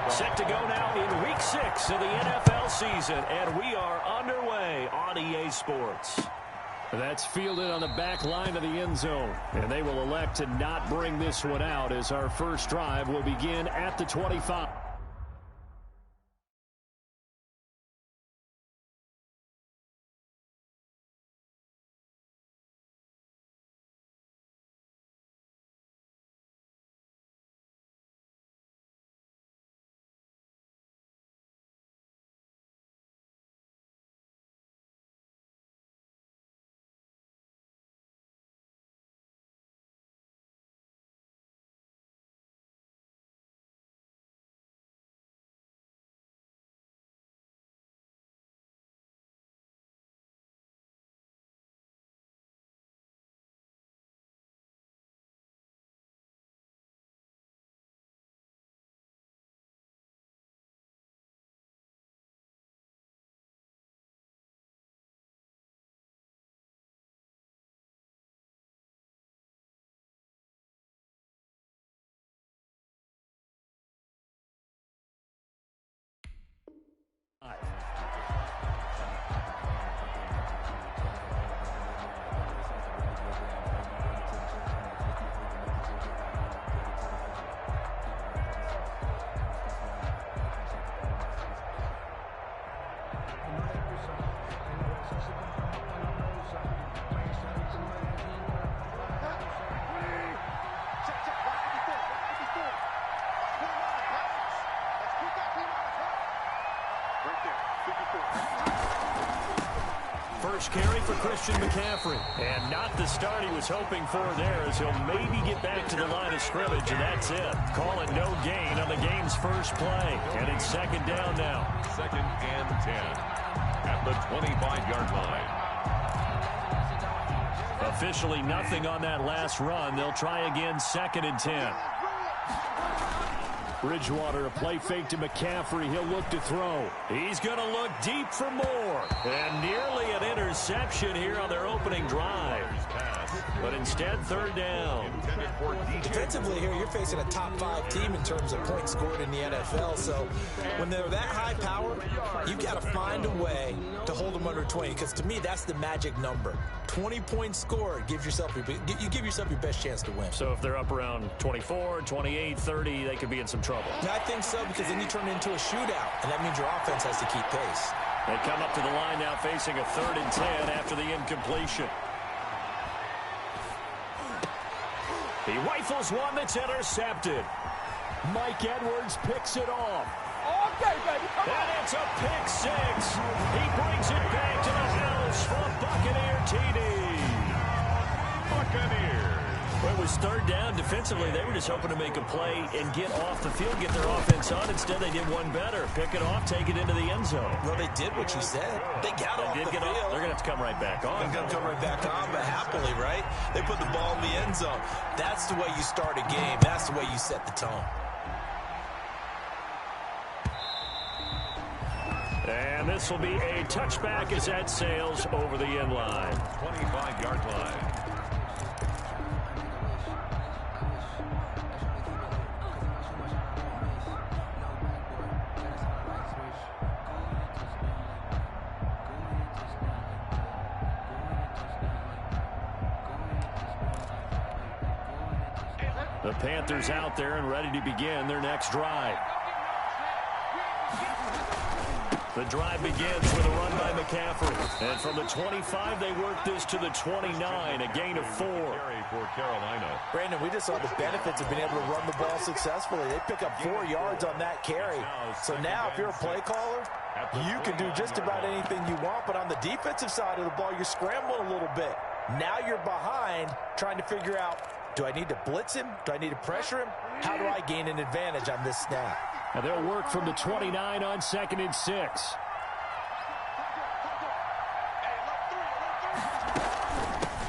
Set to go now in Week 6 of the NFL season, and we are underway on EA Sports. That's fielded on the back line of the end zone, and they will elect to not bring this one out as our first drive will begin at the 25. First carry for Christian McCaffrey. And not the start he was hoping for there, as he'll maybe get back to the line of scrimmage, and that's it. Call it no gain on the game's first play. And it's second down now. 2nd and 10 at the 25-yard line. Officially nothing on that last run. They'll try again 2nd and 10. Bridgewater, a play fake to McCaffrey. He'll look to throw. He's going to look deep for more. And nearly an interception here on their opening drive. But instead, 3rd down. Defensively here, you're facing a top-5 team in terms of points scored in the NFL. So when they're that high power, you've got to find a way to hold them under 20. Because to me, that's the magic number. 20 points scored, you give yourself your best chance to win. So if they're up around 24, 28, 30, they could be in some trouble. I think so, because then you turn it into a shootout, and that means your offense has to keep pace. They come up to the line now facing a 3rd and 10 after the incompletion. He rifles one that's intercepted. Mike Edwards picks it off. Okay, baby, come on. And it's a pick 6. He brings it back to the house for a Buccaneer TD. Buccaneers. Well, it was 3rd down. Defensively, they were just hoping to make a play and get off the field, get their offense on. Instead, they did one better. Pick it off, take it into the end zone. Well, they did what you said. They got off the field. They're going to have to come right back on. They're going to come right back on, but happily, right? They put the ball in the end zone. That's the way you start a game. That's the way you set the tone. And this will be a touchback as that sails over the end line. 25-yard line. The Panthers out there and ready to begin their next drive. The drive begins with a run by McCaffrey. And from the 25, they work this to the 29, a gain of 4. For Carolina. Brandon, we just saw the benefits of being able to run the ball successfully. They pick up 4 yards on that carry. So now if you're a play caller, you can do just about anything you want. But on the defensive side of the ball, you're scrambling a little bit. Now you're behind trying to figure out, do I need to blitz him? Do I need to pressure him? How do I gain an advantage on this snap? And they'll work from the 29 on 2nd and 6.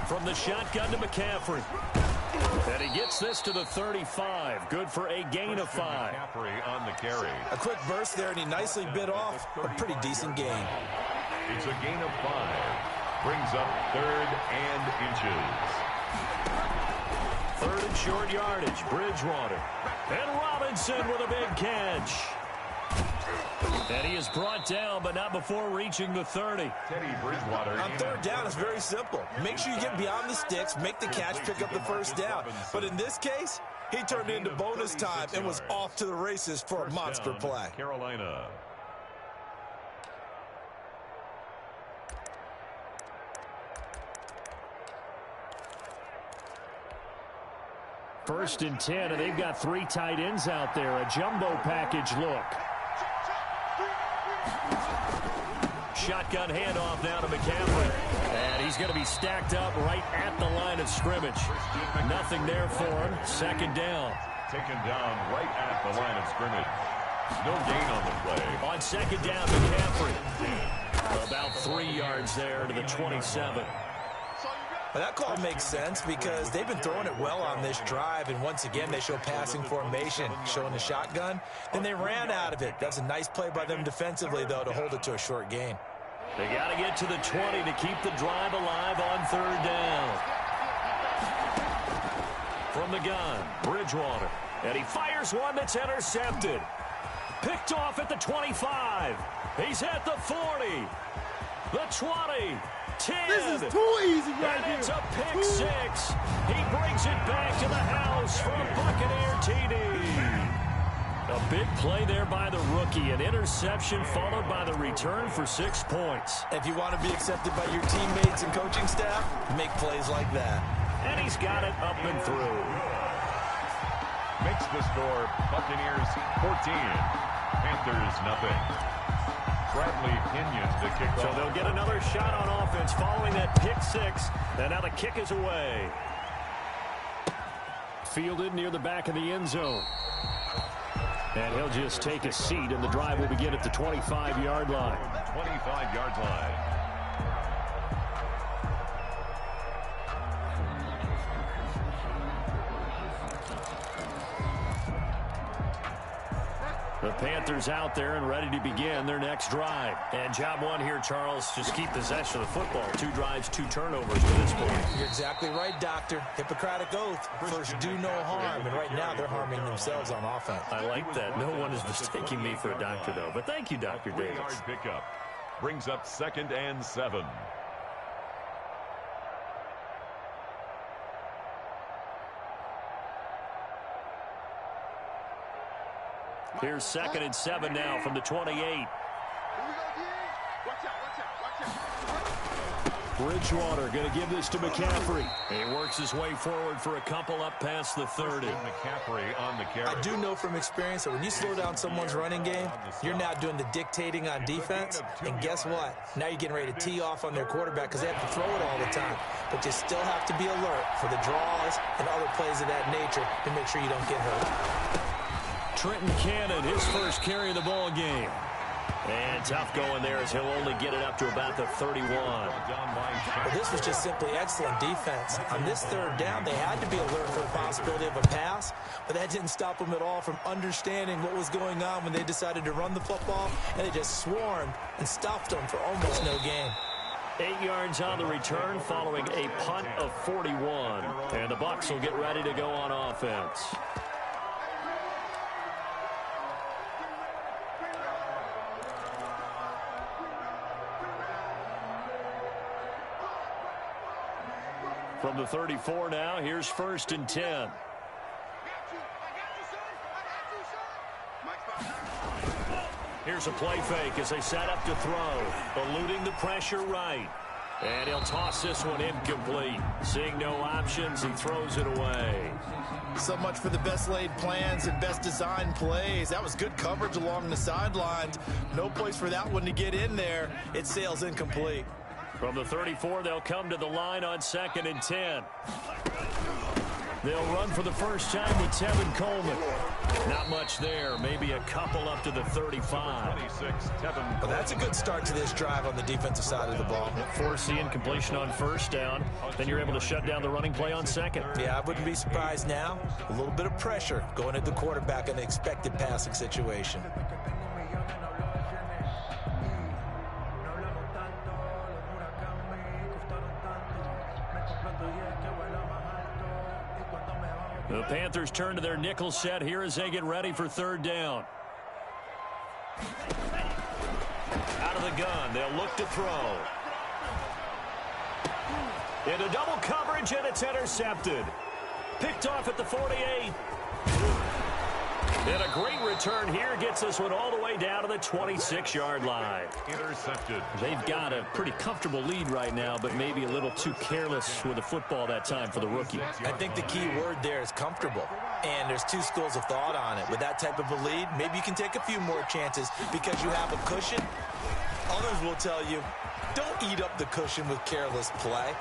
From the shotgun to McCaffrey. And he gets this to the 35. Good for a gain of 5. McCaffrey on the carry. A quick burst there, and he nicely bit off a pretty decent gain. It's a gain of 5. Brings up 3rd and inches. 3rd Good short yardage. Bridgewater. And Robinson with a big catch. And he is brought down, but not before reaching the 30. Teddy Bridgewater. On third down, it's very simple. Make sure you get beyond the sticks, make the catch, pick up the first down. But in this case, he turned into bonus time and was off to the races for a monster play. Carolina. First and 10, and they've got 3 tight ends out there. A jumbo package look. Shotgun handoff now to McCaffrey. And he's going to be stacked up right at the line of scrimmage. Nothing there for him. Second down. Taken down right at the line of scrimmage. No gain on the play. On second down, McCaffrey. About 3 yards there to the 27. Well, that call makes sense because they've been throwing it well on this drive, and once again they show passing formation, showing the shotgun. Then they ran out of it. That's a nice play by them defensively, though, to hold it to a short gain. They got to get to the 20 to keep the drive alive on third down. From the gun, Bridgewater. And he fires one that's intercepted. Picked off at the 25. He's at the 40. The 20. 10. This is too easy right here. And it's a pick six. He brings it back to the house for a Buccaneer TD. A big play there by the rookie. An interception followed by the return for 6 points. If you want to be accepted by your teammates and coaching staff, make plays like that. And he's got it up and through. Makes the score Buccaneers 14. Panthers nothing. Bradley Pinion to kick off. So they'll get another shot on offense following that pick six. And now the kick is away. Fielded near the back of the end zone. And he'll just take a seat, and the drive will begin at the 25-yard line. 25-yard line. The Panthers out there and ready to begin their next drive. And job one here, Charles, just keep possession of the football. 2 drives, 2 turnovers to this point. You're exactly right, Doctor. Hippocratic oath. First, do no harm. And right now, they're harming themselves on offense. I like that. No one is mistaking me for a doctor, though. But thank you, Dr. Davis. 3-yard pickup. Brings up 2nd and 7. Here's 2nd and 7 now from the 28. Bridgewater going to give this to McCaffrey. He works his way forward for a couple up past the 30. McCaffrey on the carry. I do know from experience that when you slow down someone's running game, you're now doing the dictating on defense. And guess what? Now you're getting ready to tee off on their quarterback because they have to throw it all the time. But you still have to be alert for the draws and other plays of that nature to make sure you don't get hurt. Trenton Cannon, his first carry of the ball game. And tough going there as he'll only get it up to about the 31. Well, this was just simply excellent defense. On this third down, they had to be alert for the possibility of a pass, but that didn't stop them at all from understanding what was going on when they decided to run the football, and they just swarmed and stuffed them for almost no gain. 8 yards on the return following a punt of 41. And the Bucs will get ready to go on offense. From the 34 now, here's 1st and 10. Here's a play fake as they set up to throw. Eluding the pressure right. And he'll toss this one incomplete. Seeing no options, he throws it away. So much for the best laid plans and best designed plays. That was good coverage along the sidelines. No place for that one to get in there. It sails incomplete. From the 34, they'll come to the line on 2nd and 10. They'll run for the first time with Tevin Coleman. Not much there. Maybe a couple up to the 35. 26, Tevin. Well, that's a good start to this drive on the defensive side of the ball. Force the incompletion on first down. Then you're able to shut down the running play on second. Yeah, I wouldn't be surprised now. A little bit of pressure going at the quarterback in an expected passing situation. Panthers turn to their nickel set here as they get ready for third down. Out of the gun, they'll look to throw. Into double coverage, and it's intercepted. Picked off at the 48. And a great return here gets this one all the way down to the 26-yard line. Intercepted. They've got a pretty comfortable lead right now, but maybe a little too careless with the football that time for the rookie. I think the key word there is comfortable. And there's two schools of thought on it. With that type of a lead, maybe you can take a few more chances because you have a cushion. Others will tell you, don't eat up the cushion with careless play.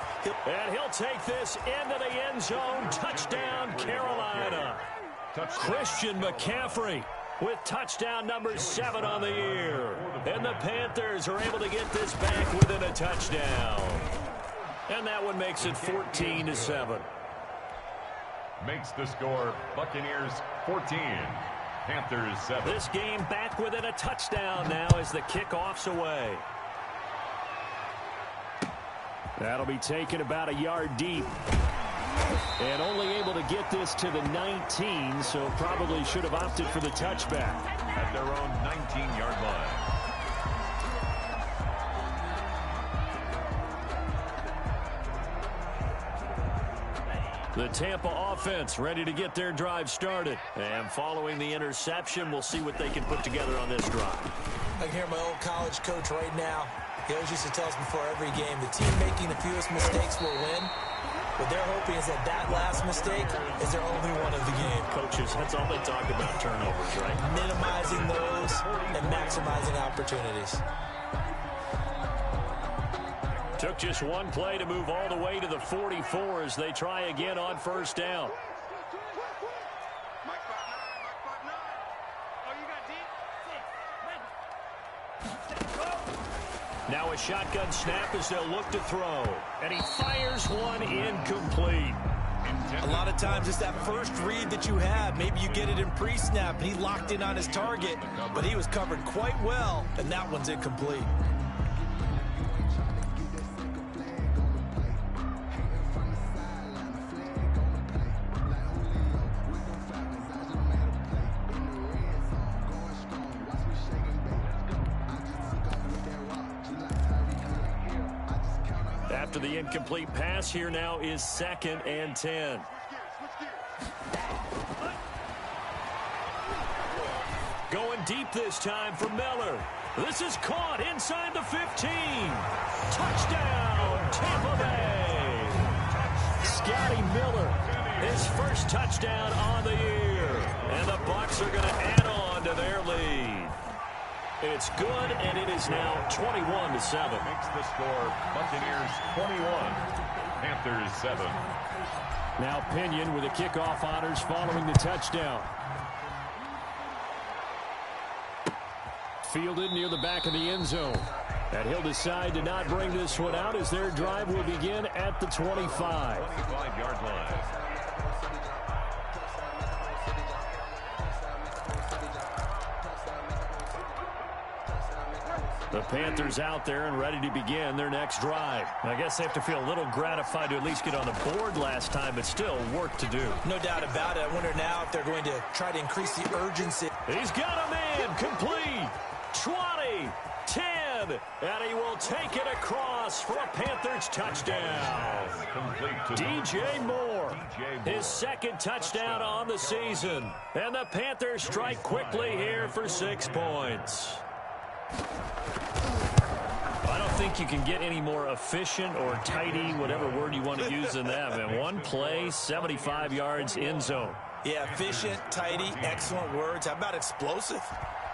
And he'll take this into the end zone. Touchdown, Carolina. Christian McCaffrey with touchdown number 7 on the year. And the Panthers are able to get this back within a touchdown. And that one makes it 14-7. Makes the score Buccaneers 14, Panthers 7. This game back within a touchdown now as the kickoff's away. That'll be taken about a yard deep. And only able to get this to the 19, so probably should have opted for the touchback. At their own 19-yard line. The Tampa offense ready to get their drive started. And following the interception, we'll see what they can put together on this drive. I can hear my old college coach right now. He always used to tell us before every game, the team making the fewest mistakes will win. What they're hoping is that that last mistake is their only one of the game. Coaches, that's all they talk about, turnovers, right? Minimizing those and maximizing opportunities. Took just one play to move all the way to the 44 as they try again on first down. Now a shotgun snap as they'll look to throw. And he fires one incomplete. A lot of times it's that first read that you have. Maybe you get it in pre-snap and he locked in on his target, but he was covered quite well, and that one's incomplete. After the incomplete pass, here now is 2nd and 10. Going deep this time for Miller. This is caught inside the 15. Touchdown, Tampa Bay. Scotty Miller, his first touchdown on the year. And the Bucs are going to add on to their lead. It's good, and it is now 21-7. Makes the score Buccaneers 21, Panthers 7. Now Pinion with the kickoff honors following the touchdown. Fielded near the back of the end zone. And he'll decide to not bring this one out as their drive will begin at the 25. 25-yard line. The Panthers out there and ready to begin their next drive. I guess they have to feel a little gratified to at least get on the board last time, but still work to do. No doubt about it. I wonder now if they're going to try to increase the urgency. He's got a man complete. 20, 10, and he will take it across for a Panthers touchdown. DJ Moore, his 2nd touchdown on the season. And the Panthers strike quickly here for 6 points. I don't think you can get any more efficient or tidy, whatever word you want to use in that. And one play, 75 yards in zone. Yeah, efficient, tidy, excellent words. How about explosive?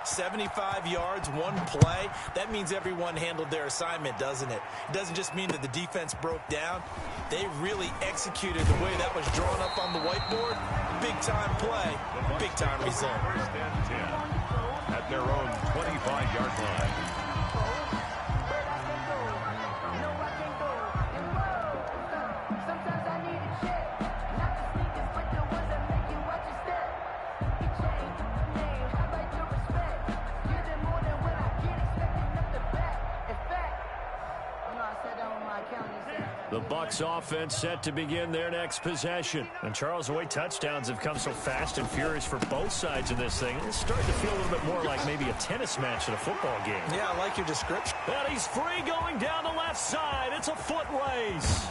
75 yards, one play. That means everyone handled their assignment, doesn't it? It doesn't just mean that the defense broke down. They really executed the way that was drawn up on the whiteboard. Big-time play, big-time result. First and 10 at their own 25-yard line. The Bucs offense set to begin their next possession. And Charles, the way touchdowns have come so fast and furious for both sides in this thing, it's starting to feel a little bit more like maybe a tennis match at a football game. Yeah, I like your description. And he's free going down the left side. It's a foot race.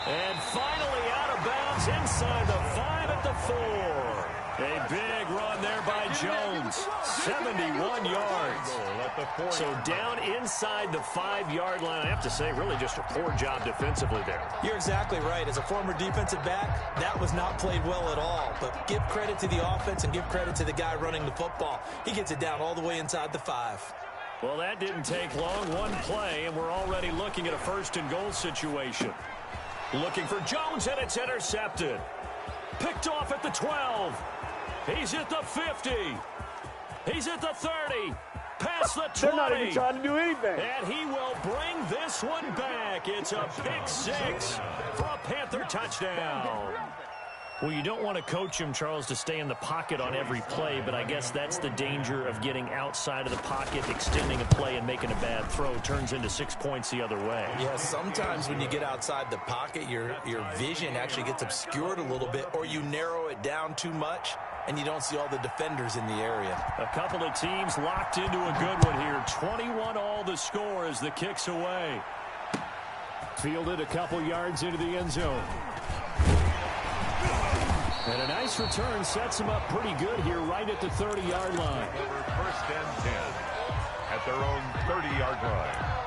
And finally out of bounds inside the 5 at the 4. A big run there by Jones. 71 yards. So down inside the 5-yard line. I have to say, really just a poor job defensively there. You're exactly right. As a former defensive back, that was not played well at all. But give credit to the offense and give credit to the guy running the football. He gets it down all the way inside the 5. Well, that didn't take long. One play, and we're already looking at a 1st and goal situation. Looking for Jones, and it's intercepted. Picked off at the 12. He's at the 50. He's at the 30. Past the 20. They're not even trying to do anything. And he will bring this one back. It's a pick 6 for a Panther touchdown. Well, you don't want to coach him, Charles, to stay in the pocket on every play, but I guess that's the danger of getting outside of the pocket, extending a play, and making a bad throw. Turns into 6 points the other way. Yeah, sometimes when you get outside the pocket, your vision actually gets obscured a little bit, or you narrow it down too much, and you don't see all the defenders in the area. A couple of teams locked into a good one here. 21 all the score as the kick's away. Fielded a couple yards into the end zone. And a nice return sets him up pretty good here right at the 30-yard line. 1st and 10 at their own 30-yard line.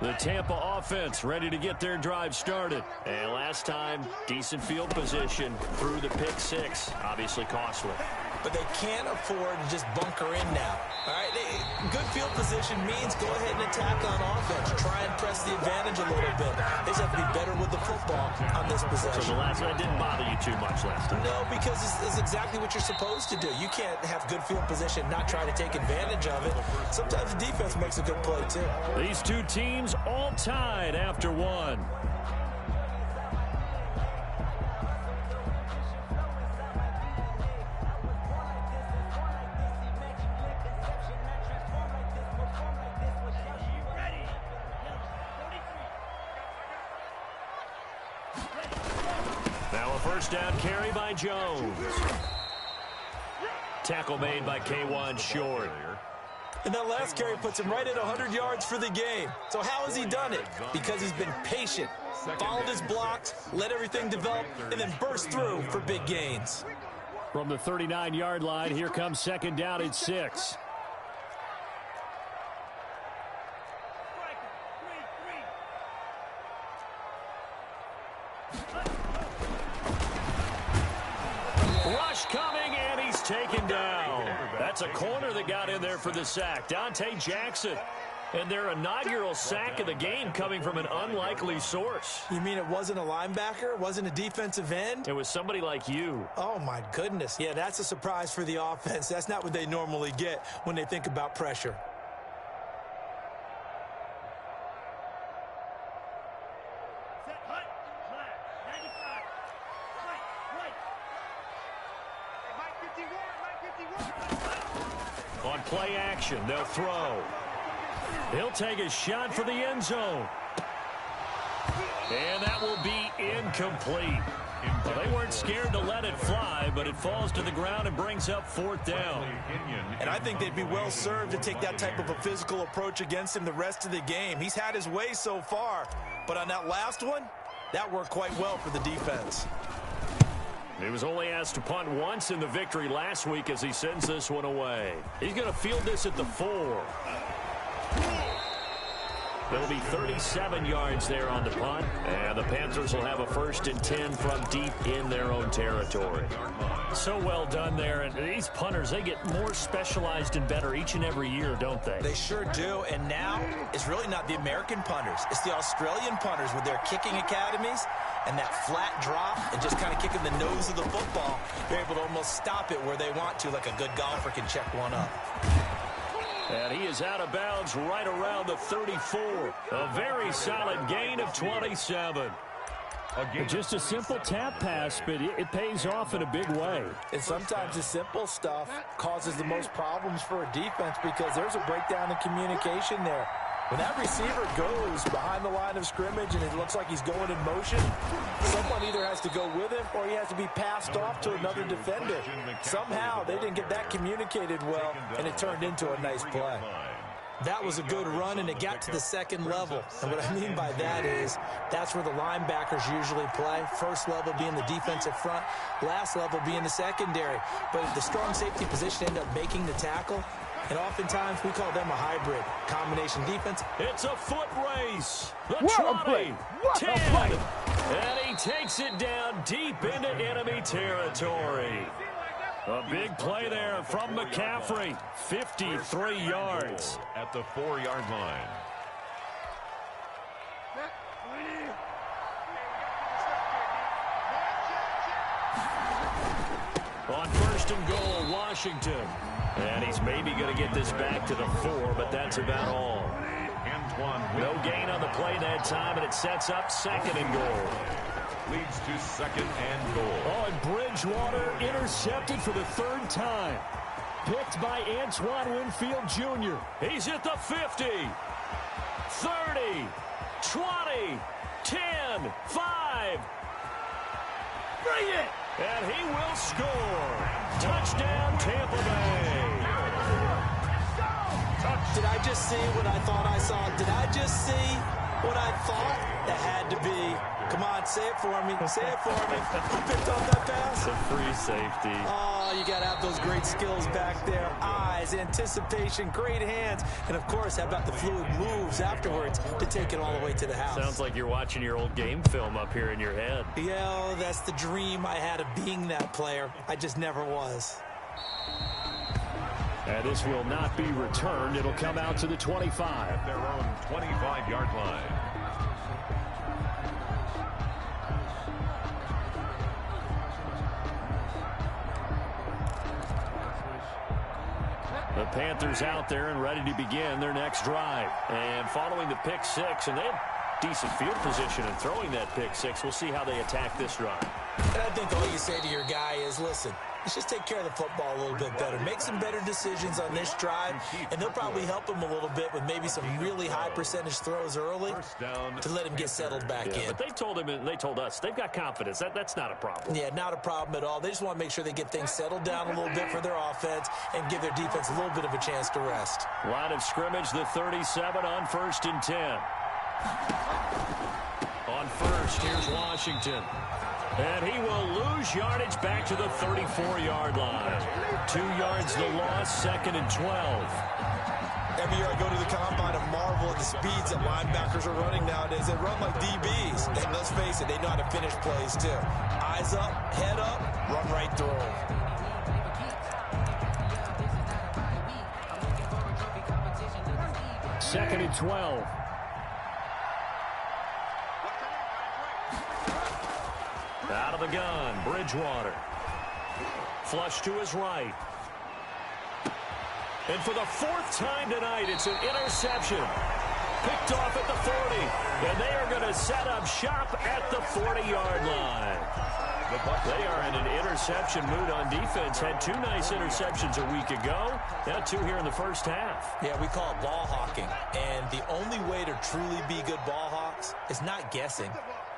The Tampa offense ready to get their drive started. And last time, decent field position through the pick 6. Obviously costly. But they can't afford to just bunker in now. All right, good field position means go ahead and attack on offense. Try and press the advantage a little bit. They just have to be better with the football on this possession. So the last one didn't bother you too much last time. No, because it's exactly what you're supposed to do. You can't have good field position, not try to take advantage of it. Sometimes the defense makes a good play, too. These two teams all tied after one. Now a 1st down carry by Jones. Tackle made by K1 Short. And that last carry puts him right at 100 yards for the game. So how has he done it? Because he's been patient, followed his blocks, let everything develop, and then burst through for big gains. From the 39-yard line, here comes 2nd down and 6. Rush coming, and he's taken down. That's a corner that got in there for the sack. Dante Jackson. And their inaugural sack of the game coming from an unlikely source. You mean it wasn't a linebacker? It wasn't a defensive end? It was somebody like you. Oh, my goodness. Yeah, that's a surprise for the offense. That's not what they normally get when they think about pressure. On play action, they'll throw. He'll take a shot for the end zone. And that will be incomplete. Well, they weren't scared to let it fly, but it falls to the ground and brings up 4th down. And I think they'd be well served to take that type of a physical approach against him the rest of the game. He's had his way so far, but on that last one, that worked quite well for the defense. He was only asked to punt once in the victory last week as he sends this one away. He's going to field this at the 4. There'll be 37 yards there on the punt, and the Panthers will have a 1st and 10 from deep in their own territory. So well done there, and these punters, they get more specialized and better each and every year, don't they? They sure do, and now it's really not the American punters. It's the Australian punters with their kicking academies and that flat drop and just kind of kicking the nose of the football. They're able to almost stop it where they want to, like a good golfer can check one up. And he is out of bounds right around the 34. A very solid gain of 27. Just a simple tap pass, but it pays off in a big way. And sometimes the simple stuff causes the most problems for a defense because there's a breakdown in communication there. When that receiver goes behind the line of scrimmage and it looks like he's going in motion, someone either has to go with him or he has to be passed off to another defender. Somehow they didn't get that communicated well, and it turned into a nice play. That was a good run, and it got to the second level. And what I mean by that is that's where the linebackers usually play. First level being the defensive front, last level being the secondary. But the strong safety position ended up making the tackle, and oftentimes we call them a hybrid. Combination defense. It's a foot race. The What a 20, play. What a 10, play. and he takes it down deep into enemy territory. A big play there from McCaffrey, 53 yards. At the 4-yard line. On first and goal, Washington. And he's maybe going to get this back to the 4, but that's about all. No gain on the play that time, and it sets up second and goal. Leads to second and goal. Oh, and Bridgewater intercepted for the third time. Picked by Antoine Winfield Jr. He's at the 50, 30, 20, 10, 5. Bring it. And he will score. Touchdown, Tampa Bay. Did I just see what I thought I saw? Did I just see what I thought? That had to be. Come on, say it for me. Say it for me. You picked up that pass? It's a free safety. Oh, you got to have those great skills back there. Eyes, anticipation, great hands. And, of course, how about the fluid moves afterwards to take it all the way to the house? Sounds like you're watching your old game film up here in your head. Yeah, that's the dream I had of being that player. I just never was. And this will not be returned. It'll come out to the 25. Their own 25-yard line. The Panthers out there and ready to begin their next drive. And following the pick six, and they have decent field position in throwing that pick six. We'll see how they attack this drive. And I think all you say to your guy is, listen, let's just take care of the football a little bit better. Make some better decisions on this drive, and they'll probably help him a little bit with maybe some really high percentage throws early to let him get settled back in. But they told him and they told us they've got confidence. That's not a problem. Yeah, not a problem at all. They just want to make sure they get things settled down a little bit for their offense and give their defense a little bit of a chance to rest. Line of scrimmage, the 37 on first and 10. On first, here's Washington. And he will lose yardage back to the 34-yard line. 2 yards the loss, second and 12. Every year I go to the combine and marvel at the speeds that linebackers are running nowadays. They run like DBs. And let's face it, they know how to finish plays too. Eyes up, head up, run right through them. Second and 12. Out of the gun, Bridgewater. Flush to his right. And for the fourth time tonight, it's an interception. Picked off at the 40. And they are going to set up shop at the 40-yard line. They are in an interception mood on defense. Had 2 nice interceptions a week ago. Now 2 here in the first half. Yeah, we call it ball hawking. And the only way to truly be good ball hawks is not guessing.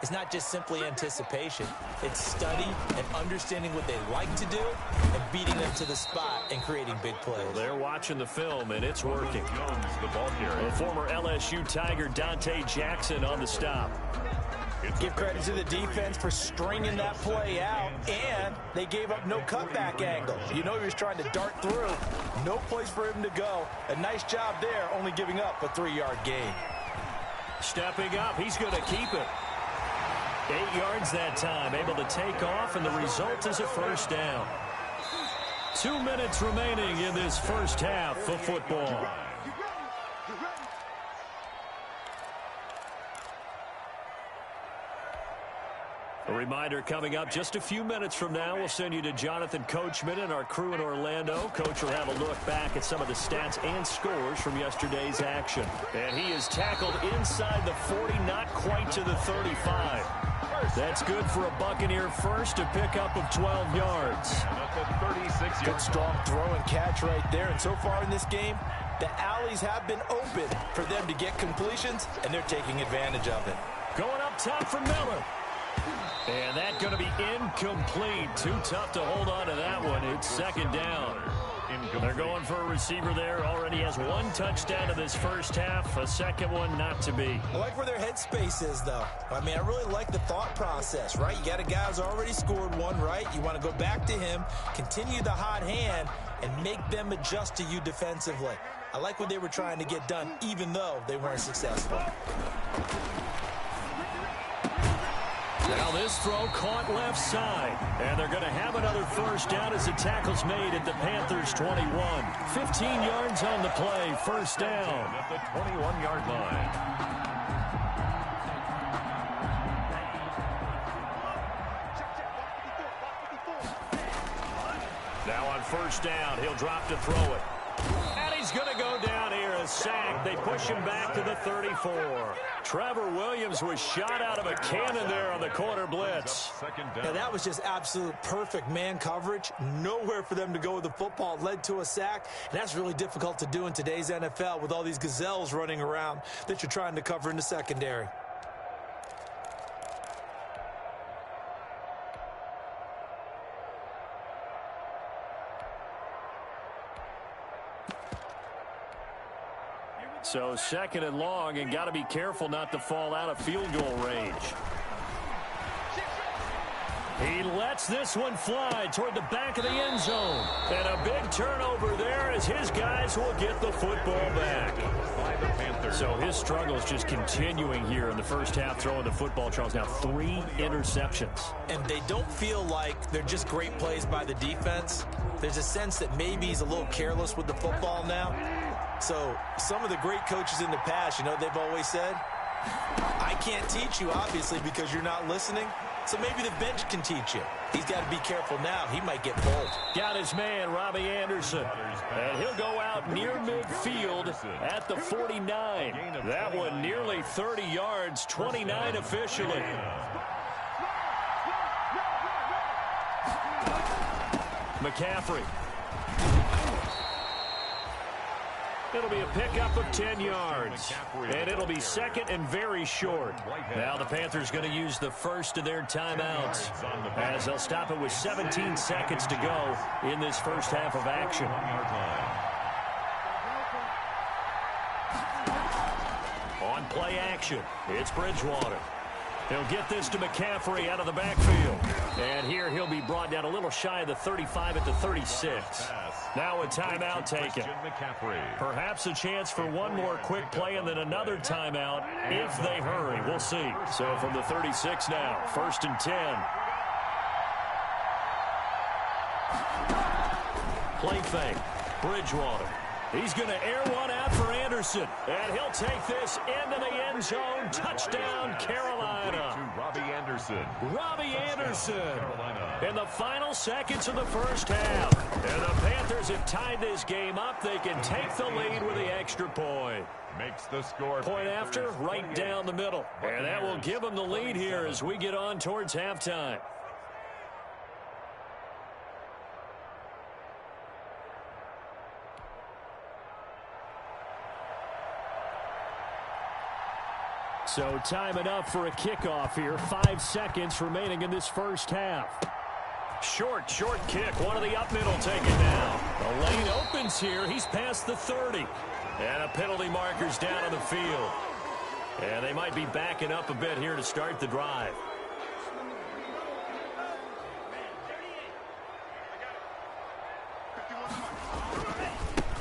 It's not just simply anticipation. It's study and understanding what they like to do and beating them to the spot and creating big plays. Well, they're watching the film, and it's working. Jones, the ball carrier. Former LSU Tiger Dante Jackson on the stop. Give credit to the defense for stringing that play out, and they gave up no cutback angle. You know he was trying to dart through. No place for him to go. A nice job there, only giving up a 3-yard gain. Stepping up, he's going to keep it. 8 yards that time, able to take off, and the result is a first down. 2 minutes remaining in this first half of football. A reminder coming up just a few minutes from now, we'll send you to Jonathan Coachman and our crew in Orlando. Coach will have a look back at some of the stats and scores from yesterday's action. And he is tackled inside the 40, not quite to the 35. That's good for a Buccaneer first, a pickup of 12 yards. Good strong throw and catch right there. And so far in this game, the alleys have been open for them to get completions, and they're taking advantage of it. Going up top for Miller. And that's going to be incomplete. Too tough to hold on to that one. It's second down. They're going for a receiver there. Already has one touchdown in this first half. A second one not to be. I like where their headspace is, though. I mean, I really like the thought process, right? You got a guy who's already scored one, right? You want to go back to him, continue the hot hand, and make them adjust to you defensively. I like what they were trying to get done, even though they weren't successful. Now this throw caught left side. And they're going to have another first down as the tackle's made at the Panthers 21. 15 yards on the play. First down. At the 21-yard line. Now on first down, he'll drop to throw it. And he's going to go down here, a sack. They push him back to the 34. Trevor Williams was shot out of a cannon there on the corner blitz. Now that was just absolute perfect man coverage. Nowhere for them to go with the football. It led to a sack. And that's really difficult to do in today's NFL with all these gazelles running around that you're trying to cover in the secondary. So second and long, and got to be careful not to fall out of field goal range. He lets this one fly toward the back of the end zone. And a big turnover there as his guys will get the football back. So his struggles just continuing here in the first half, throwing the football. Charles, now 3 interceptions. And they don't feel like they're just great plays by the defense. There's a sense that maybe he's a little careless with the football now. So some of the great coaches in the past, you know, they've always said, I can't teach you, obviously, because you're not listening. So maybe the bench can teach you. He's got to be careful now. He might get pulled. Got his man, Robbie Anderson. And he'll go out near midfield at the 49. That one nearly 30 yards, 29 officially. McCaffrey. It'll be a pickup of 10 yards. And it'll be second and very short. Now the Panthers going to use the first of their timeouts as they'll stop it with 17 seconds to go in this first half of action. On play action, it's Bridgewater. He'll get this to McCaffrey out of the backfield. And here he'll be brought down a little shy of the 35 at the 36. Now a timeout taken. Perhaps a chance for one more quick play and then another timeout if they hurry. We'll see. So from the 36 now, 1st and 10. Play fake. Bridgewater. He's going to air one out for Anderson. And he'll take this into the end zone. Touchdown, Carolina. Robbie Anderson. Robbie Anderson. In the final seconds of the first half. And the Panthers have tied this game up. They can take the lead with the extra point. Makes the score. Point after, right down the middle. And that will give them the lead here as we get on towards halftime. So time enough for a kickoff here. 5 seconds remaining in this first half. Short kick. One of the up middle taken down. The lane opens here. He's past the 30. And a penalty marker's down on the field. And they might be backing up a bit here to start the drive.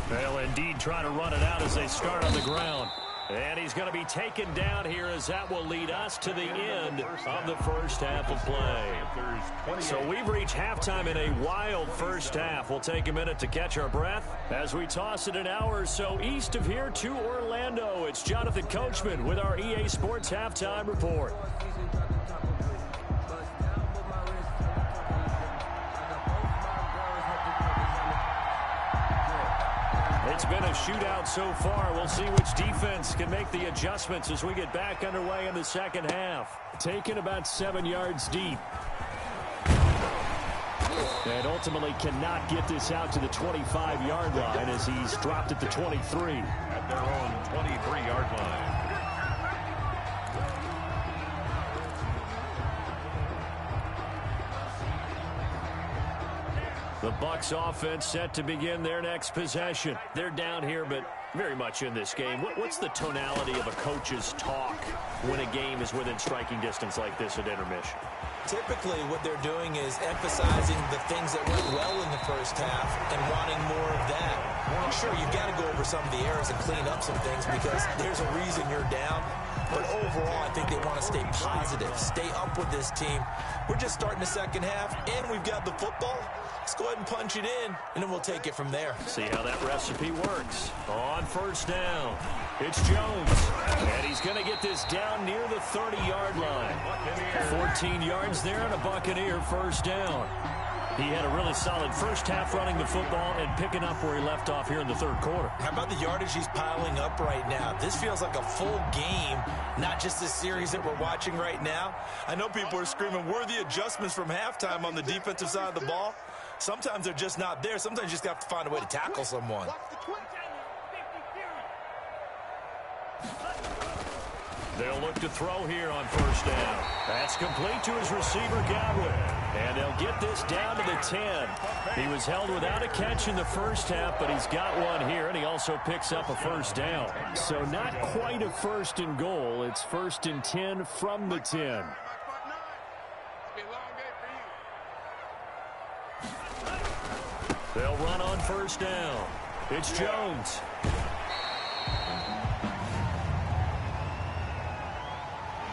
They'll indeed try to run it out as they start on the ground. And he's going to be taken down here as that will lead us to the end of the first half of play. So we've reached halftime in a wild first half. We'll take a minute to catch our breath as we toss it an hour or so east of here to Orlando. It's Jonathan Coachman with our EA Sports Halftime Report. It's been a shootout so far. We'll see which defense can make the adjustments as we get back underway in the second half. Taken about 7 yards deep. And ultimately cannot get this out to the 25-yard line as he's dropped at the 23. At their own 23-yard line. The Bucs offense set to begin their next possession. They're down here, but very much in this game. What's the tonality of a coach's talk when a game is within striking distance like this at intermission? Typically, what they're doing is emphasizing the things that went well in the first half and wanting more of that. Sure, you've got to go over some of the errors and clean up some things because there's a reason you're down. But overall, I think they want to stay positive, stay up with this team. We're just starting the second half, and we've got the football. Let's go ahead and punch it in, and then we'll take it from there. See how that recipe works. On first down, it's Jones. And he's going to get this down near the 30-yard line. 14 yards there and a Buccaneer first down. He had a really solid first half running the football and picking up where he left off here in the third quarter. How about the yardage he's piling up right now? This feels like a full game, not just this series that we're watching right now. I know people are screaming, where are the adjustments from halftime on the defensive side of the ball? Sometimes they're just not there. Sometimes you just have to find a way to tackle someone. They'll look to throw here on first down. That's complete to his receiver, Godwin. And they'll get this down to the 10. He was held without a catch in the first half, but he's got one here, and he also picks up a first down. So not quite a first and goal. It's first and 10 from the 10. They'll run on first down. It's Jones.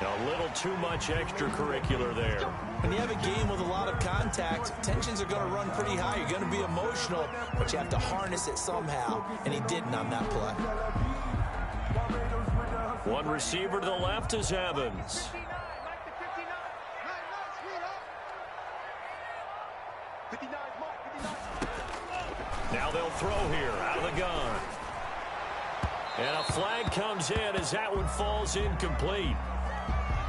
A little too much extracurricular there. When you have a game with a lot of contact, tensions are going to run pretty high. You're going to be emotional, but you have to harness it somehow, and he didn't on that play. One receiver to the left is Evans. Now they'll throw here out of the gun. And a flag comes in as that one falls incomplete.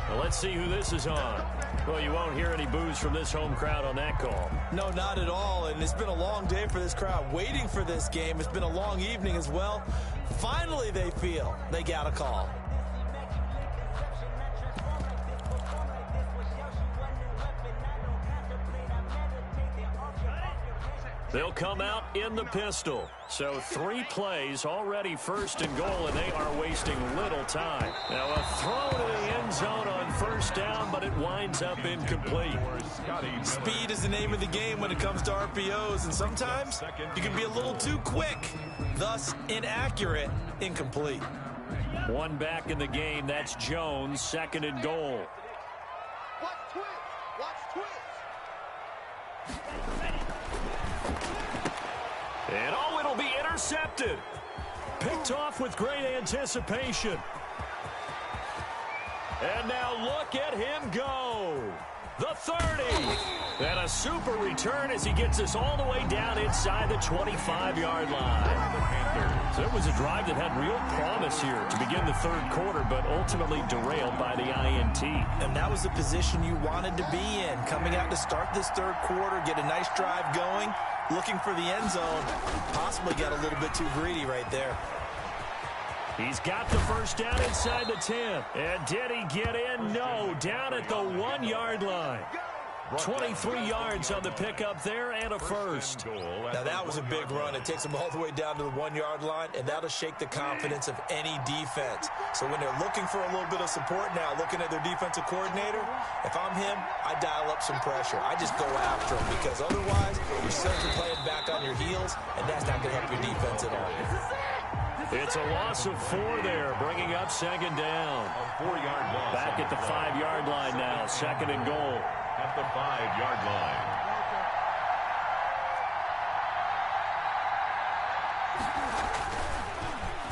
Well, let's see who this is on. Well, you won't hear any boos from this home crowd on that call. No, not at all, and it's been a long day for this crowd waiting for this game. It's been a long evening as well. Finally, they feel they got a call. They'll come out in the pistol. So 3 plays already first and goal, and they are wasting little time. Now a throw to the end zone on first down, but it winds up incomplete. Speed is the name of the game when it comes to RPOs, and sometimes you can be a little too quick, thus inaccurate, incomplete. One back in the game, that's Jones, second and goal. Watch twitch. Watch twitch. And oh, it'll be intercepted. Picked off with great anticipation. And now look at him go. The 30. And a super return as he gets us all the way down inside the 25-yard line. So it was a drive that had real promise here to begin the third quarter, but ultimately derailed by the INT. And that was the position you wanted to be in. Coming out to start this third quarter, get a nice drive going, looking for the end zone. Possibly got a little bit too greedy right there. He's got the first down inside the 10. And did he get in? No, down at the 1-yard line. 23 yards on the pickup there and a first. Now that was a big run. It takes them all the way down to the 1-yard line, and that'll shake the confidence of any defense. So when they're looking for a little bit of support now, looking at their defensive coordinator, if I'm him, I dial up some pressure. I just go after him because otherwise you're simply playing back on your heels, and that's not going to help your defense at all. It's a loss of 4 there, bringing up second down. A 4-yard loss. Back at the 5-yard line now, second and goal. At the 5-yard line.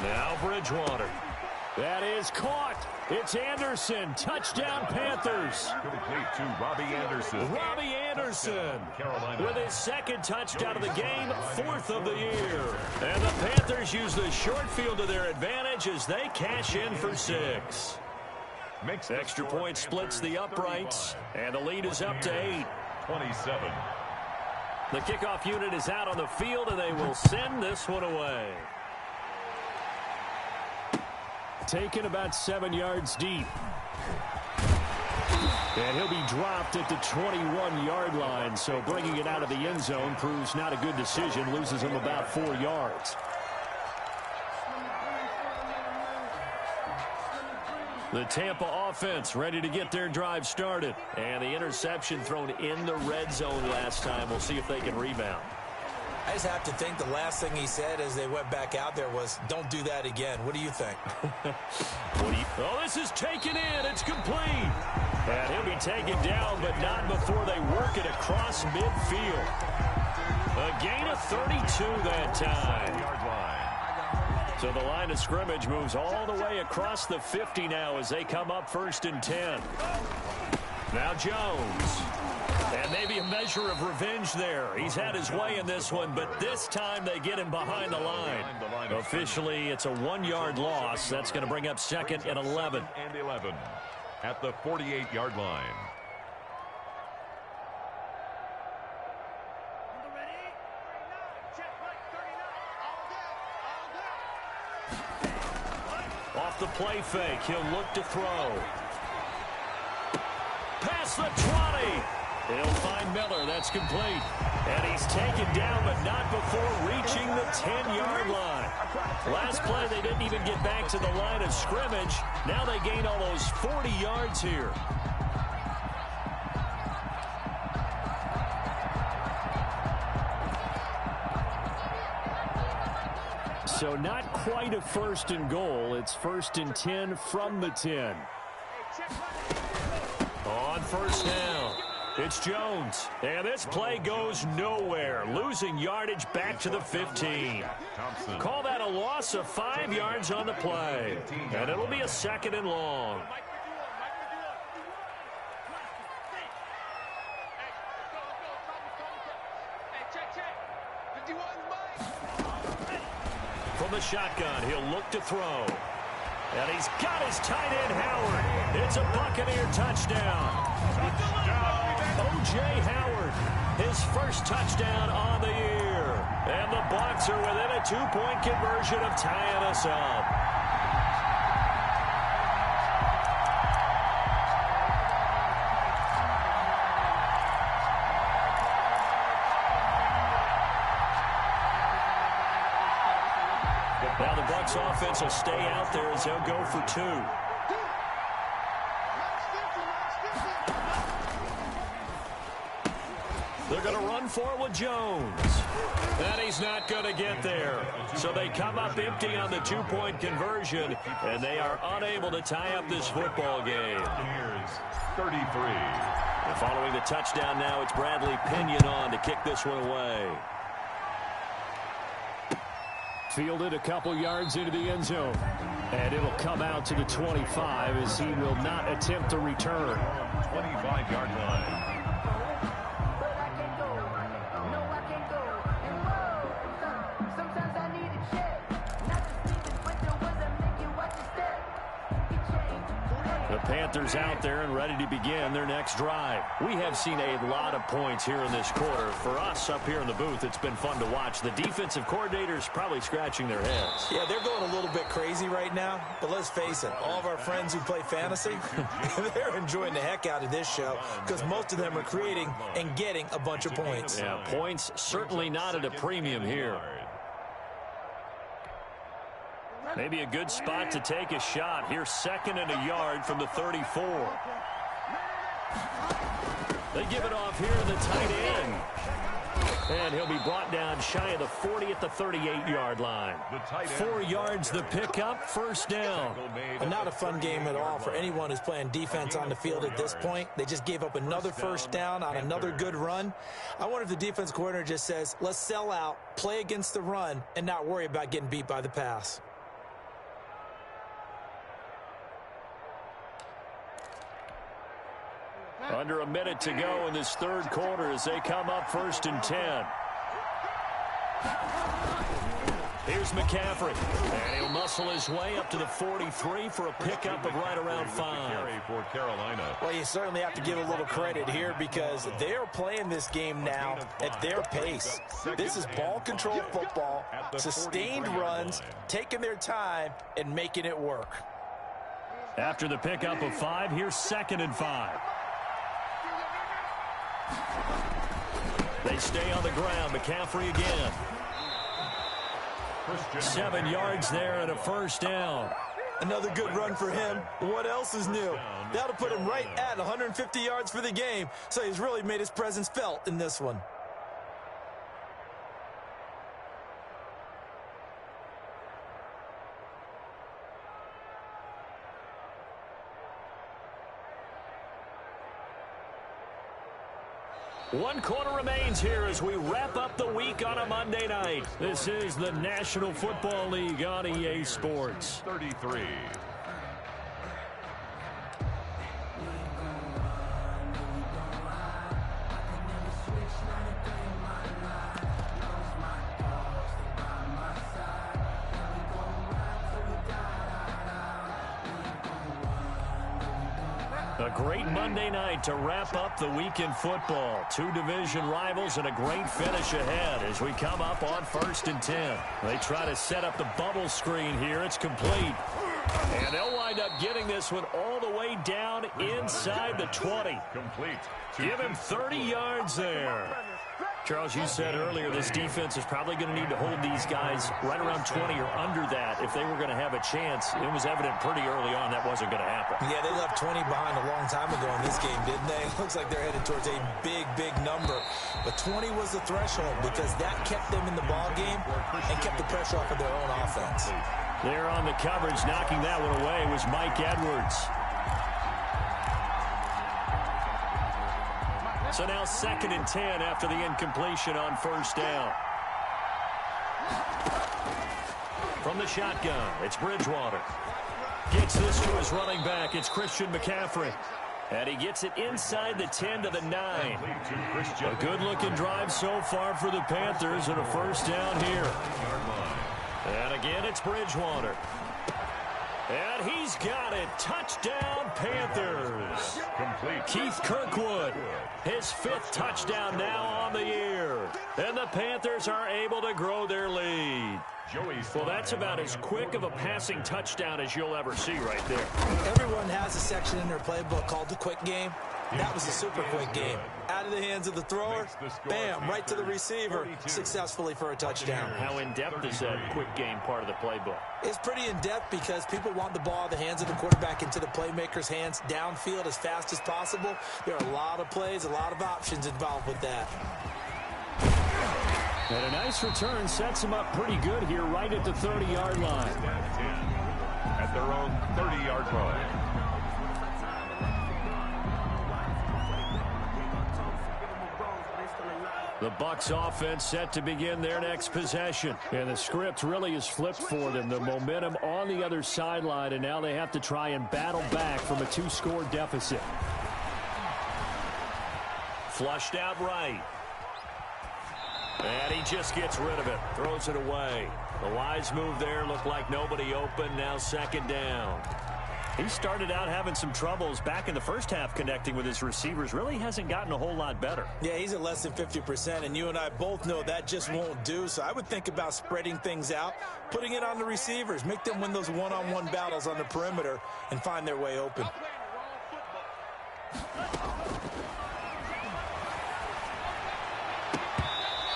Now Bridgewater. That is caught. It's Anderson. Touchdown, Panthers. Complete to Robbie Anderson. Robbie Anderson with his second touchdown of the game, 4th of the year. And the Panthers use the short field to their advantage as they cash in for 6. Extra point splits the uprights, and the lead is up to 8. 27. The kickoff unit is out on the field, and they will send this one away. Taken about 7 yards deep. And he'll be dropped at the 21-yard line, so bringing it out of the end zone proves not a good decision, loses him about 4 yards. The Tampa offense ready to get their drive started. And the interception thrown in the red zone last time. We'll see if they can rebound. I just have to think the last thing he said as they went back out there was, don't do that again. What do you think? Oh, this is taken in. It's complete. And he'll be taken down, but not before they work it across midfield. A gain of 32 that time. So the line of scrimmage moves all the way across the 50 now as they come up 1st and 10. Now Jones. And maybe a measure of revenge there. He's had his way in this one, but this time they get him behind the line. Officially, it's a 1-yard loss. That's going to bring up 2nd and 11. And 11 at the 48-yard line. Off the play fake, he'll look to throw. Past the 20. He'll find Miller. That's complete. And he's taken down, but not before reaching the 10-yard line. Last play, they didn't even get back to the line of scrimmage. Now they gain almost 40 yards here. So not quite a 1st and goal. It's 1st and 10 from the 10. On 1st down, it's Jones. And this play goes nowhere. Losing yardage back to the 15. Call that a loss of 5 yards on the play. And it'll be a 2nd and long. From the shotgun, he'll look to throw. And he's got his tight end, Howard. It's a Buccaneer touchdown. O.J. Howard, his first touchdown on the year. And the Bucs are within a 2-point conversion of tying us up. Now the Bucs offense will stay out there as they'll go for 2. They're going to run for it with Jones. And he's not going to get there. So they come up empty on the 2-point conversion, and they are unable to tie up this football game. Here's 33. And following the touchdown now, it's Bradley Pinion on to kick this one away. Fielded a couple yards into the end zone. And it'll come out to the 25 as he will not attempt to return. 25-yard line. The Panthers out there and ready to begin their next drive. We have seen a lot of points here in this quarter. For us up here in the booth, it's been fun to watch. The defensive coordinators probably scratching their heads. Yeah, they're going a little bit crazy right now. But let's face it, all of our friends who play fantasy, they're enjoying the heck out of this show because most of them are creating and getting a bunch of points. Yeah, points certainly not at a premium here. Maybe a good spot to take a shot. Here's 2nd and a yard from the 34. They give it off here to the tight end. And he'll be brought down shy of the 40 at the 38-yard line. 4 yards the pickup, 1st down. And not a fun game at all for anyone who's playing defense on the field at this point. They just gave up another 1st down on another good run. I wonder if the defense coordinator just says, let's sell out, play against the run, and not worry about getting beat by the pass. Under a minute to go in this third quarter as they come up 1st and 10. Here's McCaffrey. And he'll muscle his way up to the 43 for a pickup of right around 5. For Carolina. Well, you certainly have to give a little credit here because they're playing this game now at their pace. This is ball control football, sustained runs, taking their time, and making it work. After the pickup of 5, here's 2nd and 5. They stay on the ground. McCaffrey again. 7 yards there and a first down. Another good run for him. What else is new? That'll put him right at 150 yards for the game, so he's really made his presence felt in this one. One quarter remains here as we wrap up the week on a Monday night. This is the National Football League on EA Sports. 33. A great Monday night to wrap up the week in football. 2 division rivals and a great finish ahead as we come up on 1st and 10. They try to set up the bubble screen here. It's complete. And they'll wind up getting this one all the way down inside the 20. Complete. Give him 30 yards there. Charles, you said earlier this defense is probably going to need to hold these guys right around 20 or under that if they were going to have a chance. It was evident pretty early on that wasn't going to happen. Yeah, they left 20 behind a long time ago in this game, didn't they? Looks like they're headed towards a big, big number. But 20 was the threshold because that kept them in the ball game and kept the pressure off of their own offense. There on the coverage, knocking that one away was Mike Edwards. So now 2nd and 10 after the incompletion on 1st down. From the shotgun, it's Bridgewater. Gets this to his running back. It's Christian McCaffrey. And he gets it inside the 10 to the 9. A good-looking drive so far for the Panthers and a first down here. And again, it's Bridgewater. And he's got it. Touchdown, Panthers. Complete. Keith Kirkwood, his 5th touchdown now on the year. And the Panthers are able to grow their lead. Well, that's about as quick of a passing touchdown as you'll ever see right there. Everyone has a section in their playbook called the quick game. That was a super quick game. Out of the hands of the thrower, bam, right to the receiver, successfully for a touchdown. How in-depth is that quick game part of the playbook? It's pretty in-depth because people want the ball out of the hands of the quarterback into the playmaker's hands downfield as fast as possible. There are a lot of plays, a lot of options involved with that. And a nice return sets them up pretty good here right at the 30-yard line. At their own 30-yard line. The Bucs offense set to begin their next possession. And the script really is flipped for them. The momentum on the other sideline, and now they have to try and battle back from a 2-score deficit. Flushed out right. And he just gets rid of it. Throws it away. The wise move there. Looked like nobody open. Now 2nd down. He started out having some troubles back in the first half connecting with his receivers. Really hasn't gotten a whole lot better. Yeah, he's at less than 50%, and you and I both know that just won't do. So I would think about spreading things out, putting it on the receivers, make them win those one-on-one battles on the perimeter and find their way open.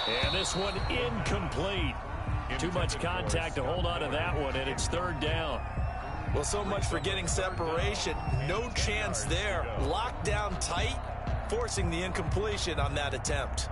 And this one incomplete. Too much contact to hold on to that one, and it's 3rd down. Well, so much for getting separation. No chance there. Locked down tight, forcing the incompletion on that attempt.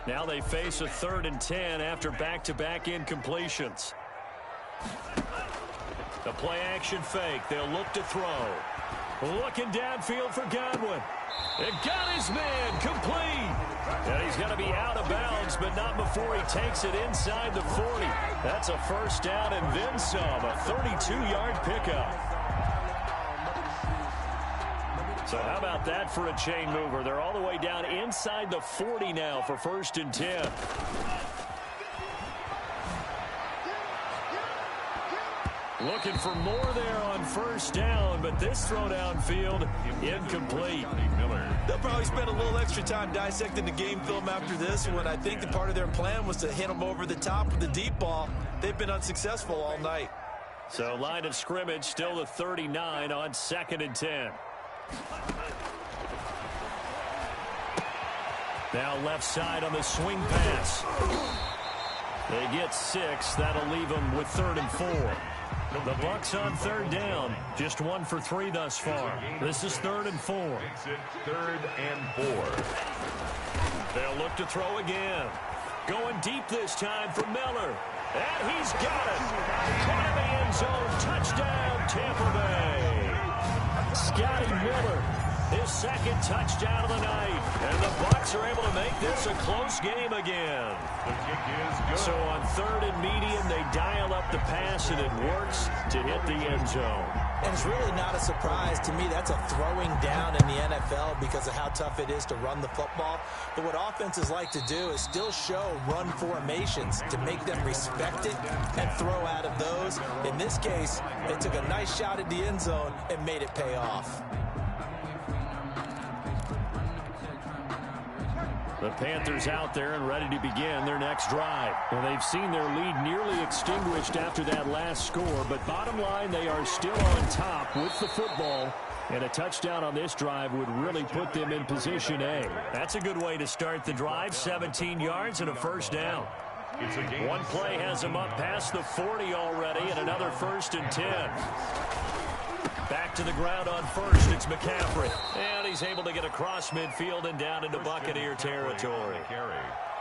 Now they face a 3rd and 10 after back-to-back incompletions. The play-action fake. They'll look to throw. Looking downfield for Godwin. It got his man complete. And he's going to be out of bounds, but not before he takes it inside the 40. That's a first down and then some. A 32-yard pickup. So how about that for a chain mover? They're all the way down inside the 40 now for 1st and 10. Looking for more there on 1st down, but this throw downfield incomplete. They'll probably spend a little extra time dissecting the game film after this one. I think that part of their plan was to hit them over the top with the deep ball. They've been unsuccessful all night. So line of scrimmage still the 39 on 2nd and 10. Now left side on the swing pass. They get 6. That'll leave them with 3rd and 4. The Bucs on 3rd down. Just 1 for 3 thus far. This is 3rd and 4. 3rd and 4. They'll look to throw again. Going deep this time for Miller. And he's got it. Caught in the end zone. Touchdown, Tampa Bay. Scotty Miller. His 2nd touchdown of the night. And the Bucs are able to make this a close game again. The kick is good. So on 3rd and medium, they dial up the pass, and it works to hit the end zone. And it's really not a surprise to me. That's a throwing down in the NFL because of how tough it is to run the football. But what offenses like to do is still show run formations to make them respect it and throw out of those. In this case, they took a nice shot at the end zone and made it pay off. The Panthers out there and ready to begin their next drive. Well, they've seen their lead nearly extinguished after that last score, but bottom line, they are still on top with the football, and a touchdown on this drive would really put them in position A. That's a good way to start the drive, 17 yards and a 1st down. One play has them up past the 40 already, and another 1st and 10. Back to the ground on 1st, it's McCaffrey. And he's able to get across midfield and down into Buccaneer territory.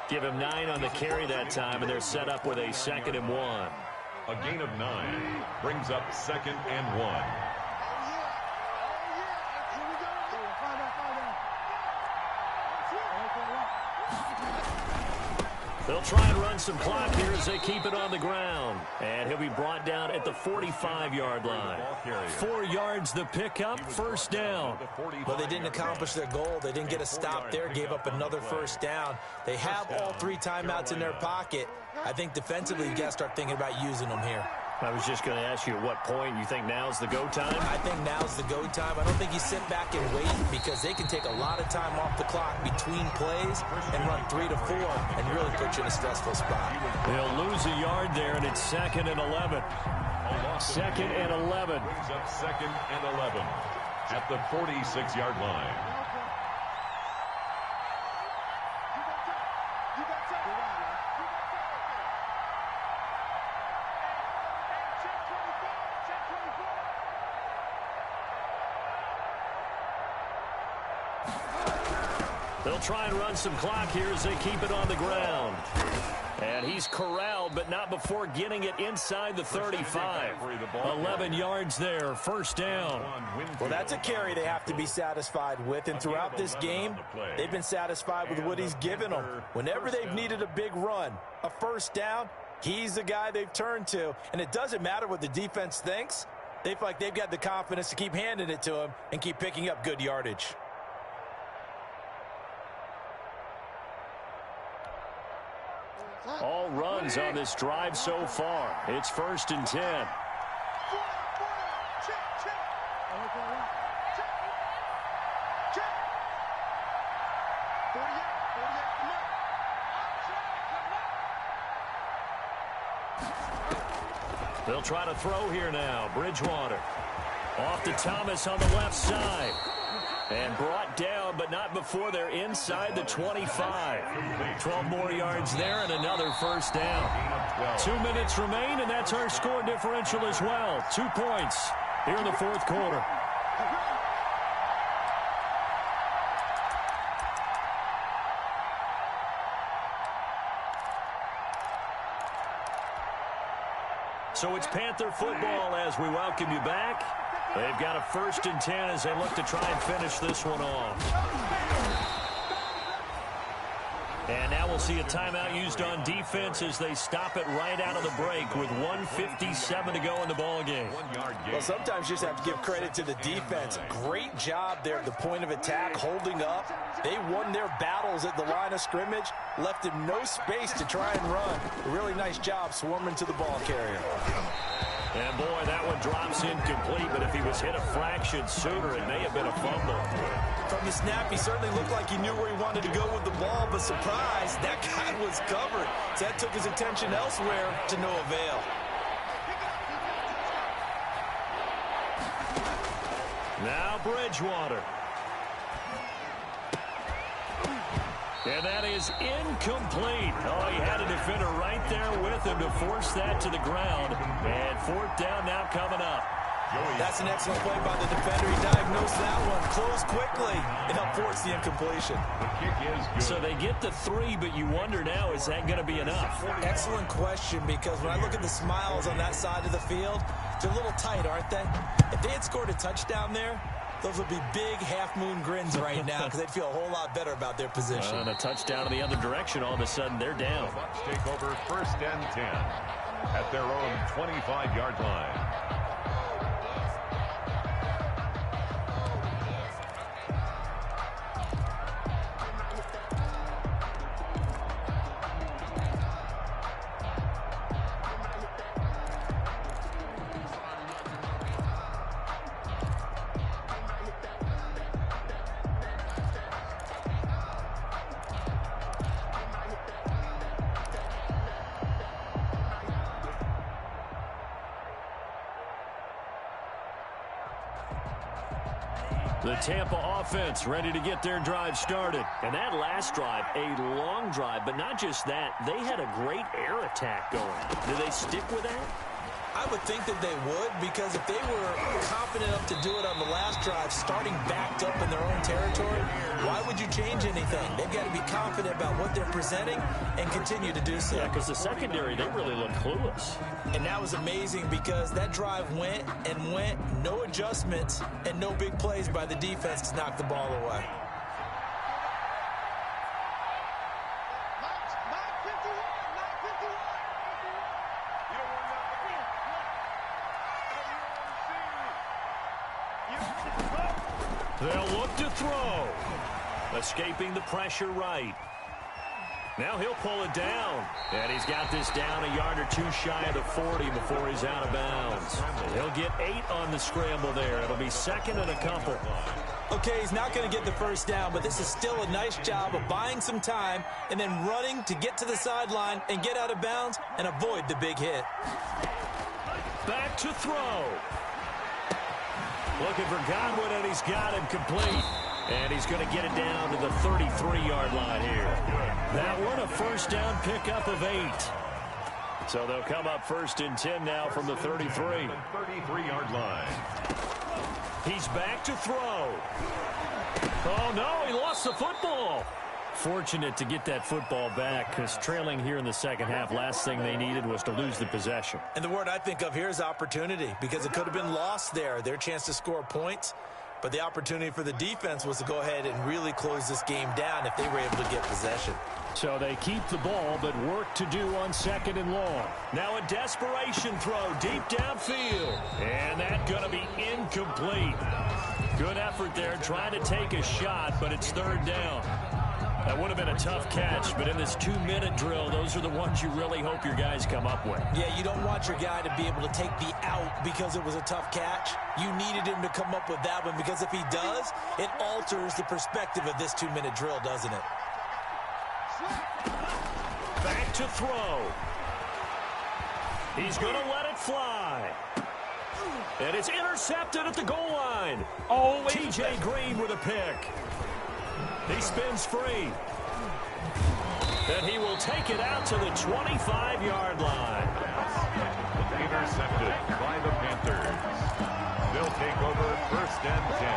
Give him 9 on the carry that time, and they're set up with a 2nd and 1. A gain of 9 brings up 2nd and 1. They'll try and run some clock here as they keep it on the ground. And he'll be brought down at the 45-yard line. 4 yards the pickup, 1st down. Well, they didn't accomplish their goal. They didn't get a stop there, gave up another 1st down. They have all 3 timeouts in their pocket. I think defensively you got to start thinking about using them here. I was just going to ask you at what point you think now's the go time? I think now's the go time. I don't think you sit back and wait because they can take a lot of time off the clock between plays and run 3 to 4 and really put you in a stressful spot. They'll lose a yard there, and it's 2nd and 11. 2nd and 11. Brings up 2nd and 11 at the 46-yard line. They'll try and run some clock here as they keep it on the ground. And he's corralled, but not before getting it inside the 35. 11 yards there, 1st down. Well, that's a carry they have to be satisfied with. And throughout this game, they've been satisfied with what he's given them. Whenever they've needed a big run, a 1st down, he's the guy they've turned to. And it doesn't matter what the defense thinks. They feel like they've got the confidence to keep handing it to him and keep picking up good yardage. All runs on this drive so far. It's 1st and 10. They'll try to throw here now. Bridgewater. Off to Thomas on the left side. And brought down, but not before they're inside the 25. 12 more yards there and another 1st down. 2 minutes remain, and that's our score differential as well. 2 points here in the 4th quarter. So it's Panther football as we welcome you back. They've got a 1st and 10 as they look to try and finish this one off. And now we'll see a timeout used on defense as they stop it right out of the break with 1:57 to go in the ball game. Well, sometimes you just have to give credit to the defense. Great job there at the point of attack, holding up. They won their battles at the line of scrimmage, left him no space to try and run. A really nice job swarming to the ball carrier. And, boy, that one drops incomplete, but if he was hit a fraction sooner, it may have been a fumble. From the snap, he certainly looked like he knew where he wanted to go with the ball, but surprise, that guy was covered. So that took his attention elsewhere to no avail. Now Bridgewater. And that is incomplete. Oh, he had a defender right there with him to force that to the ground. And 4th down now coming up. That's an excellent play by the defender. He diagnosed that one, closed quickly, and helped force the incompletion. So they get the 3, but you wonder now, is that going to be enough? Excellent question, because when I look at the smiles on that side of the field, they're a little tight, aren't they? If they had scored a touchdown there, those would be big half-moon grins right now because they'd feel a whole lot better about their position. And a touchdown in the other direction, all of a sudden they're down. The Bucs take over 1st and 10 at their own 25-yard line. The Tampa offense ready to get their drive started. And that last drive, a long drive, but not just that. They had a great air attack going. Do they stick with that? I would think that they would, because if they were confident enough to do it on the last drive, starting backed up in their own territory, why would you change anything? They've got to be confident about what they're presenting and continue to do so. Yeah, because the secondary, they really look clueless. And that was amazing because that drive went and went, no adjustments, and no big plays by the defense to knock the ball away. They'll look to throw. Escaping the pressure right. Now he'll pull it down. And he's got this down a yard or two shy of the 40 before he's out of bounds. He'll get 8 on the scramble there. It'll be 2nd and a couple. Okay, he's not going to get the 1st down, but this is still a nice job of buying some time and then running to get to the sideline and get out of bounds and avoid the big hit. Back to throw. Looking for Godwin, and he's got him complete. And he's going to get it down to the 33-yard line here. That one, a 1st down pickup of 8. So they'll come up 1st and 10 now from the 33. 33-yard line. He's back to throw. Oh, no, he lost the football. Fortunate to get that football back because trailing here in the second half, last thing they needed was to lose the possession. And the word I think of here is opportunity, because it could have been lost there. Their chance to score points, but the opportunity for the defense was to go ahead and really close this game down if they were able to get possession. So they keep the ball, but work to do on 2nd and long. Now a desperation throw deep downfield. And that's going to be incomplete. Good effort there trying to take a shot, but it's 3rd down. That would have been a tough catch, but in this 2-minute drill, those are the ones you really hope your guys come up with. Yeah, you don't want your guy to be able to take the out because it was a tough catch. You needed him to come up with that one, because if he does, it alters the perspective of this 2-minute drill, doesn't it? Back to throw. He's going to let it fly. And it's intercepted at the goal line. Oh, T.J. Green with a pick. He spins free. Then he will take it out to the 25-yard line. Intercepted by the Panthers. They'll take over 1st and 10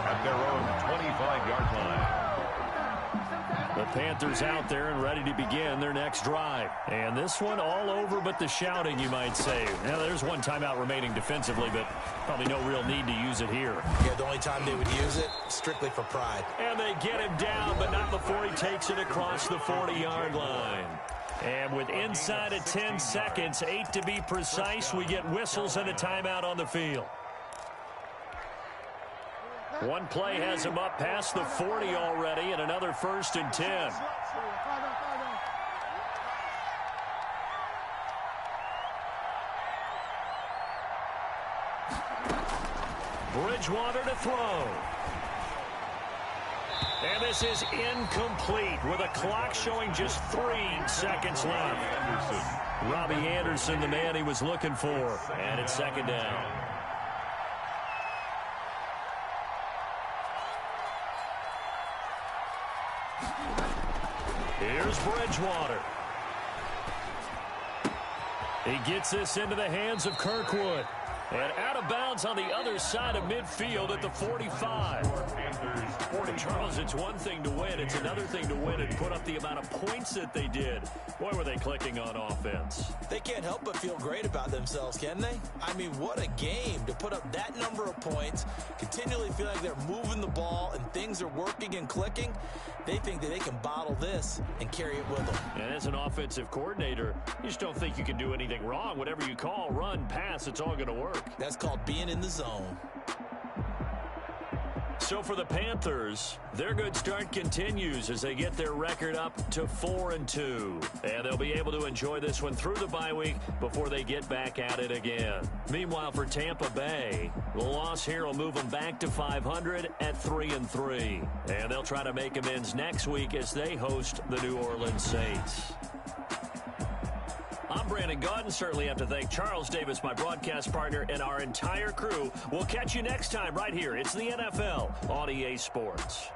at their own 25-yard line. The Panthers out there and ready to begin their next drive. And this one all over but the shouting, you might say. Now, there's one timeout remaining defensively, but probably no real need to use it here. Yeah, the only time they would use it, strictly for pride. And they get him down, but not before he takes it across the 40-yard line. And with inside of 10 seconds, 8 to be precise, we get whistles and a timeout on the field. One play has him up past the 40 already, and another 1st and 10. Bridgewater to throw. And this is incomplete with a clock showing just 3 seconds left. Robbie Anderson, the man he was looking for. And it's 2nd down. Here's Bridgewater. He gets this into the hands of Kirkwood. And out of bounds on the other side of midfield at the 45. Charles, it's one thing to win. It's another thing to win and put up the amount of points that they did. Boy, were they clicking on offense. They can't help but feel great about themselves, can they? I mean, what a game to put up that number of points, continually feel like they're moving the ball and things are working and clicking. They think that they can bottle this and carry it with them. And as an offensive coordinator, you just don't think you can do anything wrong. Whatever you call, run, pass, it's all going to work. That's called being in the zone. So for the Panthers, their good start continues as they get their record up to 4-2. And they'll be able to enjoy this one through the bye week before they get back at it again. Meanwhile, for Tampa Bay, the loss here will move them back to 500 at 3-3. And they'll try to make amends next week as they host the New Orleans Saints. I'm Brandon Gaudin. Certainly have to thank Charles Davis, my broadcast partner, and our entire crew. We'll catch you next time right here. It's the NFL on EA Sports.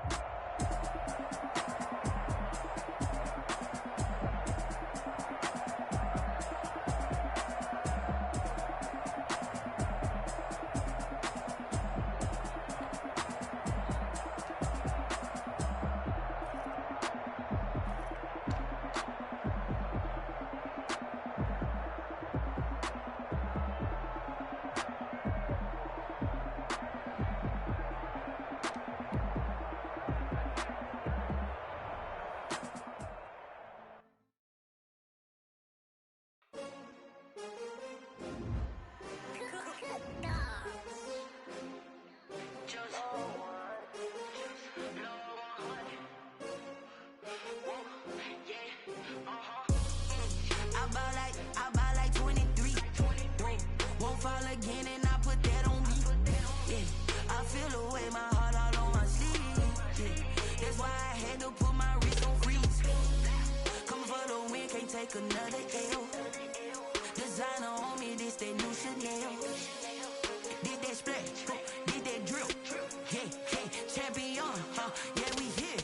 Another L. Designer on me, this that new Chanel. Did that splash, did that drill. Yeah, champion, yeah, we here.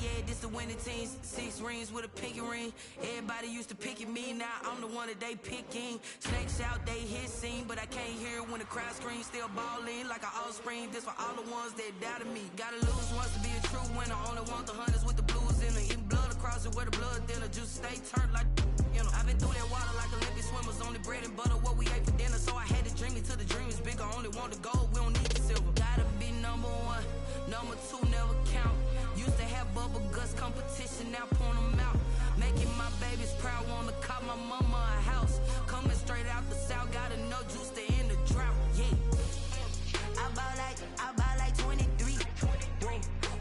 Yeah, this the winning team. 6 rings with a pinky ring. Everybody used to pick at me, now I'm the one that they picking. Snakes out, they hit scene, but I can't hear when the crowd screams. Still balling like an offspring. This for all the ones that doubted me. Gotta lose once to be a true winner. Only want the hunters with the blues in it. Eating blood across it where the blood thinner. Juice stay turned like, you know. I've been through that water like Olympic swimmers. Only bread and butter, what we ate for dinner. So I had to dream it till the dream is bigger. Only want the gold, we don't need the silver. Gotta be number 1, number 2 never count. Used to have bubble guts competition, now point them out. Making my babies proud, wanna cop my mama a house. Coming straight out the south, gotta know juice to end the drought. Yeah, I buy like 23.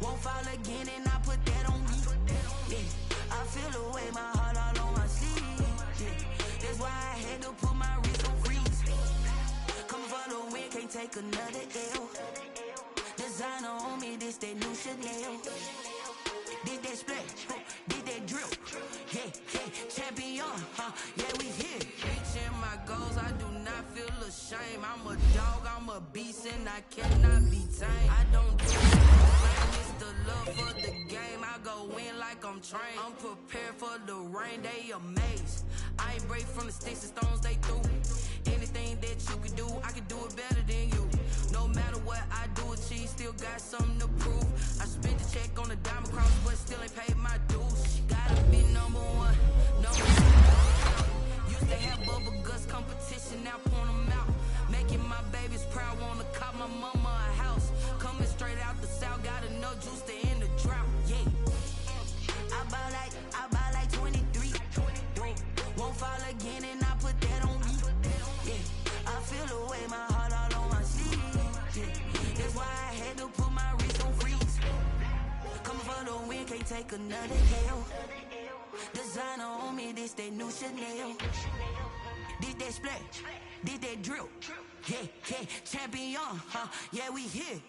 Won't fall again, and I put that on me. Yeah, I feel the way, my heart all on my sleeve. Yeah, that's why I had to put my wrist on freeze. Coming for the win, can't take another L. Designer on me, this that new Chanel. Did that splash, did that drill. Yeah, champion, yeah, we here. Reaching my goals, I do not feel ashamed. I'm a dog, I'm a beast, and I cannot be tamed. I don't do it, it's the love for the game. I go in like I'm trained. I'm prepared for the rain, they amazed. I ain't break from the sticks and stones they threw. Anything that you can do, I can do it better than you. No matter what I do, achieve, still got something to prove. I spent the check on the diamond cross, but still ain't paid my dues. can't take another L. Designer on me, this that new Chanel. Did that splash, did that drill. Yeah, yeah, champion, yeah, we here.